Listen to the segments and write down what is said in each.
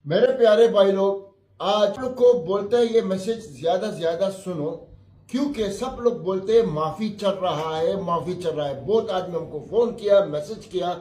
मेरे प्यारे भाई लोग, आज लोग को बोलते हैं ये मैसेज ज्यादा से ज्यादा सुनो, क्योंकि सब लोग बोलते हैं माफी चल रहा है, माफी चल रहा है। बहुत आदमी हमको फोन किया, मैसेज किया,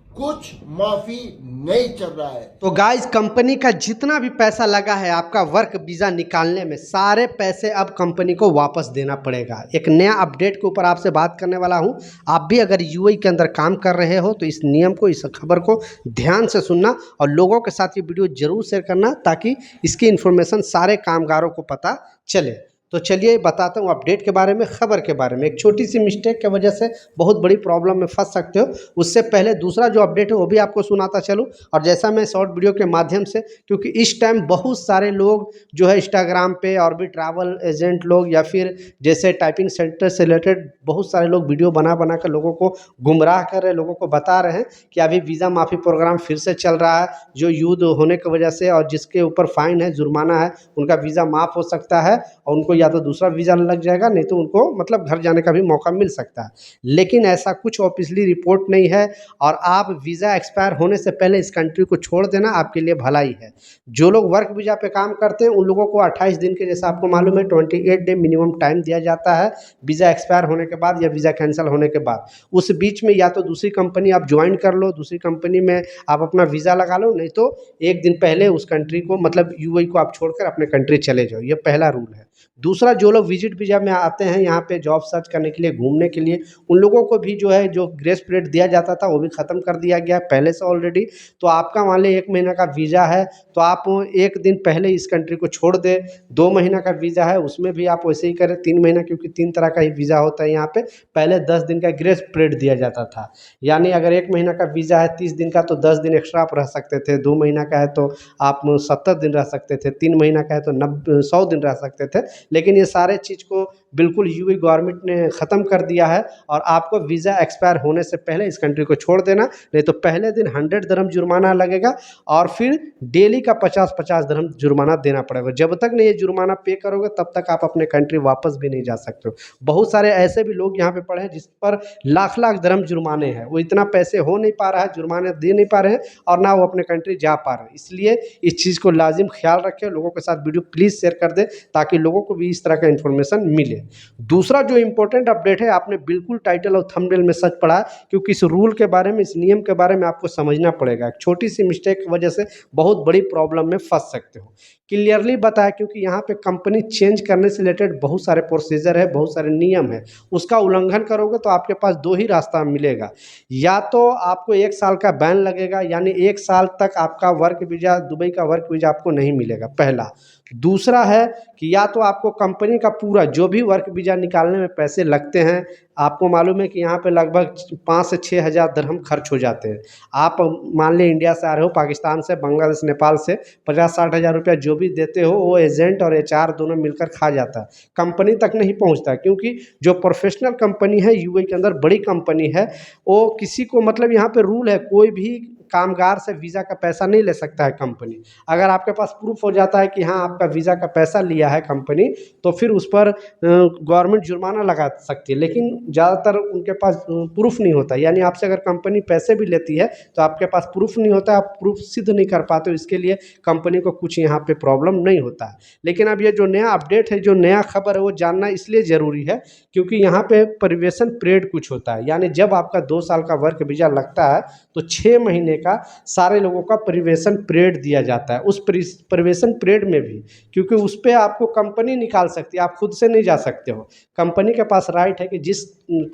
कुछ माफी नहीं चल रहा है। तो गाइस, कंपनी का जितना भी पैसा लगा है आपका वर्क वीज़ा निकालने में, सारे पैसे अब कंपनी को वापस देना पड़ेगा। एक नया अपडेट के ऊपर आपसे बात करने वाला हूं। आप भी अगर यूएई के अंदर काम कर रहे हो तो इस नियम को, इस खबर को ध्यान से सुनना और लोगों के साथ ये वीडियो जरूर शेयर करना, ताकि इसकी इन्फॉर्मेशन सारे कामगारों को पता चले। तो चलिए बताता हूँ अपडेट के बारे में, खबर के बारे में। एक छोटी सी मिस्टेक की वजह से बहुत बड़ी प्रॉब्लम में फंस सकते हो। उससे पहले दूसरा जो अपडेट है वो भी आपको सुनाता चलूँ। और जैसा मैं शॉर्ट वीडियो के माध्यम से, क्योंकि इस टाइम बहुत सारे लोग जो है इंस्टाग्राम पे और भी ट्रैवल एजेंट लोग या फिर जैसे टाइपिंग सेंटर से रिलेटेड बहुत सारे लोग वीडियो बना बना कर लोगों को गुमराह कर रहे हैं, लोगों को बता रहे हैं कि अभी वीज़ा माफ़ी प्रोग्राम फिर से चल रहा है, जो युद्ध होने की वजह से और जिसके ऊपर फाइन है, जुर्माना है, उनका वीज़ा माफ़ हो सकता है और उनको या तो दूसरा वीज़ा लग जाएगा, नहीं तो उनको मतलब घर जाने का भी मौका मिल सकता है। लेकिन ऐसा कुछ ऑफिशियली रिपोर्ट नहीं है और आप वीज़ा एक्सपायर होने से पहले इस कंट्री को छोड़ देना आपके लिए भलाई है। जो लोग वर्क वीज़ा पे काम करते हैं उन लोगों को 28 दिन के, जैसा आपको मालूम है, 28 डे मिनिमम टाइम दिया जाता है वीज़ा एक्सपायर होने के बाद या वीज़ा कैंसिल होने के बाद। उस बीच में या तो दूसरी कंपनी आप ज्वाइन कर लो, दूसरी कंपनी में आप अपना वीज़ा लगा लो, नहीं तो एक दिन पहले उस कंट्री को, मतलब यूएई को आप छोड़कर अपने कंट्री चले जाओ। ये पहला रूल है। दूसरा, जो लोग विजिट वीज़ा में आते हैं यहाँ पे जॉब सर्च करने के लिए, घूमने के लिए, उन लोगों को भी जो है जो ग्रेस पीरियड दिया जाता था वो भी ख़त्म कर दिया गया है पहले से ऑलरेडी। तो आपका मान लें 1 महीना का वीज़ा है तो आप 1 दिन पहले इस कंट्री को छोड़ दें। 2 महीना का वीज़ा है उसमें भी आप वैसे ही करें। 3 महीना, क्योंकि 3 तरह का ही वीज़ा होता है यहाँ पे। पहले 10 दिन का ग्रेस पीरियड दिया जाता था, यानी अगर 1 महीना का वीज़ा है 30 दिन का तो 10 दिन एक्स्ट्रा आप रह सकते थे। 2 महीना का है तो आप 70 दिन रह सकते थे। 3 महीना का है तो 100 दिन रह सकते थे। लेकिन ये सारे चीज़ को बिल्कुल यूएई गवर्नमेंट ने ख़त्म कर दिया है और आपको वीज़ा एक्सपायर होने से पहले इस कंट्री को छोड़ देना, नहीं तो पहले दिन 100 दिरहम जुर्माना लगेगा और फिर डेली का 50-50 दिरहम जुर्माना देना पड़ेगा। जब तक नहीं ये जुर्माना पे करोगे तब तक आप अपने कंट्री वापस भी नहीं जा सकते हो। बहुत सारे ऐसे भी लोग यहाँ पे पड़े हैं जिस पर लाख-लाख दिरहम जुर्माने हैं। वो इतना पैसे हो नहीं पा रहा है, जुर्माने दे नहीं पा रहे हैं और ना वो अपने कंट्री जा पा रहे हैं। इसलिए इस चीज़ को लाज़िम ख्याल रखें, लोगों के साथ वीडियो प्लीज़ शेयर कर दें ताकि लोगों को भी इस तरह का इन्फॉर्मेशन मिले। दूसरा जो इम्पोर्टेंट अपडेट है, आपने बिल्कुल टाइटल और थंबनेल में सच पढ़ा, क्योंकि इस रूल के बारे में, इस नियम के बारे में आपको समझना पड़ेगा। एक छोटी सी मिस्टेक की वजह से बहुत बड़ी प्रॉब्लम में फंस सकते हो। क्लियरली बताया, क्योंकि यहाँ पे कंपनी चेंज करने से रिलेटेड बहुत सारे प्रोसीजर है, बहुत सारे नियम है। उसका उल्लंघन करोगे तो आपके पास 2 ही रास्ता मिलेगा। या तो आपको 1 साल का बैन लगेगा, यानी 1 साल तक आपका वर्क वीज़ा, दुबई का वर्क वीज़ा आपको नहीं मिलेगा, पहला। दूसरा है कि या तो आपको कंपनी का पूरा जो भी वर्क वीज़ा निकालने में पैसे लगते हैं, आपको मालूम है कि यहाँ पे लगभग 5 से 6 हज़ार दिरहम खर्च हो जाते हैं। आप मान लें इंडिया से आ रहे हो, पाकिस्तान से, बांग्लादेश, नेपाल से, 50-60 हज़ार रुपया जो भी देते हो वो एजेंट और एचआर दोनों मिलकर खा जाता है, कंपनी तक नहीं पहुँचता। क्योंकि जो प्रोफेशनल कंपनी है यूएई के अंदर, बड़ी कंपनी है, वो किसी को, मतलब यहाँ पे रूल है, कोई भी कामगार से वीज़ा का पैसा नहीं ले सकता है कंपनी। अगर आपके पास प्रूफ हो जाता है कि हाँ आपका वीज़ा का पैसा लिया है कंपनी, तो फिर उस पर गवर्नमेंट जुर्माना लगा सकती है। लेकिन ज़्यादातर उनके पास प्रूफ नहीं होता, यानी आपसे अगर कंपनी पैसे भी लेती है तो आपके पास प्रूफ नहीं होता, आप प्रूफ सिद्ध नहीं कर पाते हो। इसके लिए कंपनी को कुछ यहाँ पे प्रॉब्लम नहीं होता है। लेकिन अब ये जो नया अपडेट है, जो नया खबर है, वो जानना इसलिए ज़रूरी है क्योंकि यहाँ पे परिवेशन पीरियड कुछ होता है। यानी जब आपका 2 साल का वर्क वीज़ा लगता है तो 6 महीने का सारे लोगों का परिवेशन पीरियड दिया जाता है। उस परिवेशन पीरियड में भी, क्योंकि उस पे आपको कंपनी निकाल सकती है, आप खुद से नहीं जा सकते हो। कंपनी के पास राइट है कि जिस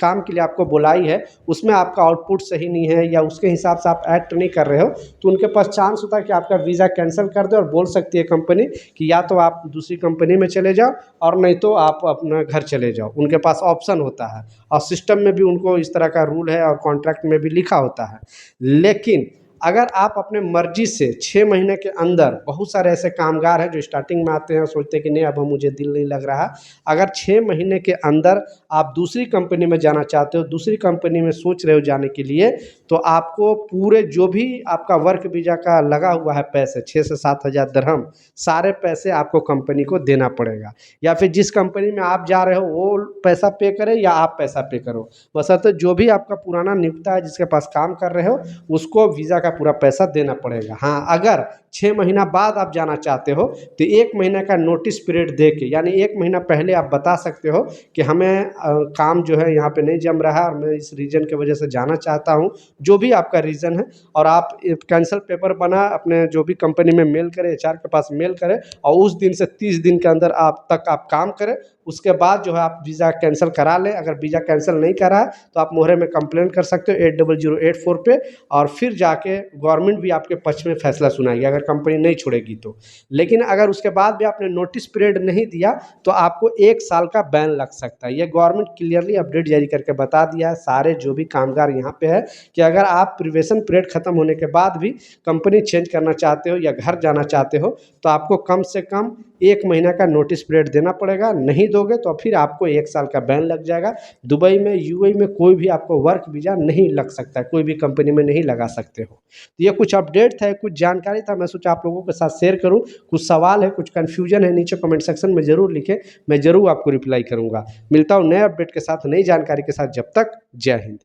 काम के लिए आपको बुलाई है उसमें आपका आउटपुट सही नहीं है या उसके हिसाब से आप एक्ट नहीं कर रहे हो, तो उनके पास चांस होता है कि आपका वीज़ा कैंसिल कर दे और बोल सकती है कंपनी कि या तो आप दूसरी कंपनी में चले जाओ और नहीं तो आप अपना घर चले जाओ। उनके पास ऑप्शन होता है और सिस्टम में भी उनको इस तरह का रूल है और कॉन्ट्रैक्ट में भी लिखा होता है। लेकिन अगर आप अपने मर्जी से 6 महीने के अंदर, बहुत सारे ऐसे कामगार हैं जो स्टार्टिंग में आते हैं और सोचते हैं कि नहीं अब मुझे दिल नहीं लग रहा, अगर 6 महीने के अंदर आप दूसरी कंपनी में जाना चाहते हो, दूसरी कंपनी में सोच रहे हो जाने के लिए, तो आपको पूरे जो भी आपका वर्क वीज़ा का लगा हुआ है पैसे, 6 से 7 हज़ार दिरहम, सारे पैसे आपको कंपनी को देना पड़ेगा। या फिर जिस कंपनी में आप जा रहे हो वो पैसा पे करे या आप पैसा पे करो, बशर्ते जो भी आपका पुराना नियोक्ता है जिसके पास काम कर रहे हो उसको वीज़ा का पूरा पैसा देना पड़ेगा। हाँ, अगर 6 महीना बाद आप जाना चाहते हो तो 1 महीने का नोटिस पीरियड दे के, यानी 1 महीना पहले आप बता सकते हो कि हमें काम जो है यहाँ पे नहीं जम रहा है और मैं इस रीज़न की वजह से जाना चाहता हूँ, जो भी आपका रीज़न है। और आप कैंसल पेपर बना अपने जो भी कंपनी में मेल करें, एचआर के पास मेल करें और उस दिन से 30 दिन के अंदर आप काम करें। उसके बाद जो है आप वीज़ा कैंसिल करा लें। अगर वीज़ा कैंसिल नहीं करा है तो आप मोहरे में कंप्लेंट कर सकते हो 80084 पे, और फिर जाके गवर्नमेंट भी आपके पक्ष में फैसला सुनाएगी अगर कंपनी नहीं छोड़ेगी तो। लेकिन अगर उसके बाद भी आपने नोटिस पीरियड नहीं दिया तो आपको 1 साल का बैन लग सकता है। ये गवर्नमेंट क्लियरली अपडेट जारी करके बता दिया है सारे जो भी कामगार यहाँ पे है कि अगर आप प्रोबेशन पीरियड ख़त्म होने के बाद भी कंपनी चेंज करना चाहते हो या घर जाना चाहते हो तो आपको कम से कम 1 महीना का नोटिस पीरियड देना पड़ेगा। नहीं दोगे तो फिर आपको 1 साल का बैन लग जाएगा। दुबई में, यूएई में कोई भी आपको वर्क वीज़ा नहीं लग सकता है, कोई भी कंपनी में नहीं लगा सकते हो। तो ये कुछ अपडेट था, कुछ जानकारी था, मैं सोचा आप लोगों के साथ शेयर करूँ। कुछ सवाल है, कुछ कन्फ्यूजन है, नीचे कमेंट सेक्शन में ज़रूर लिखें, मैं ज़रूर आपको रिप्लाई करूँगा। मिलता हूँ नए अपडेट के साथ, नई जानकारी के साथ। जब तक जय हिंद।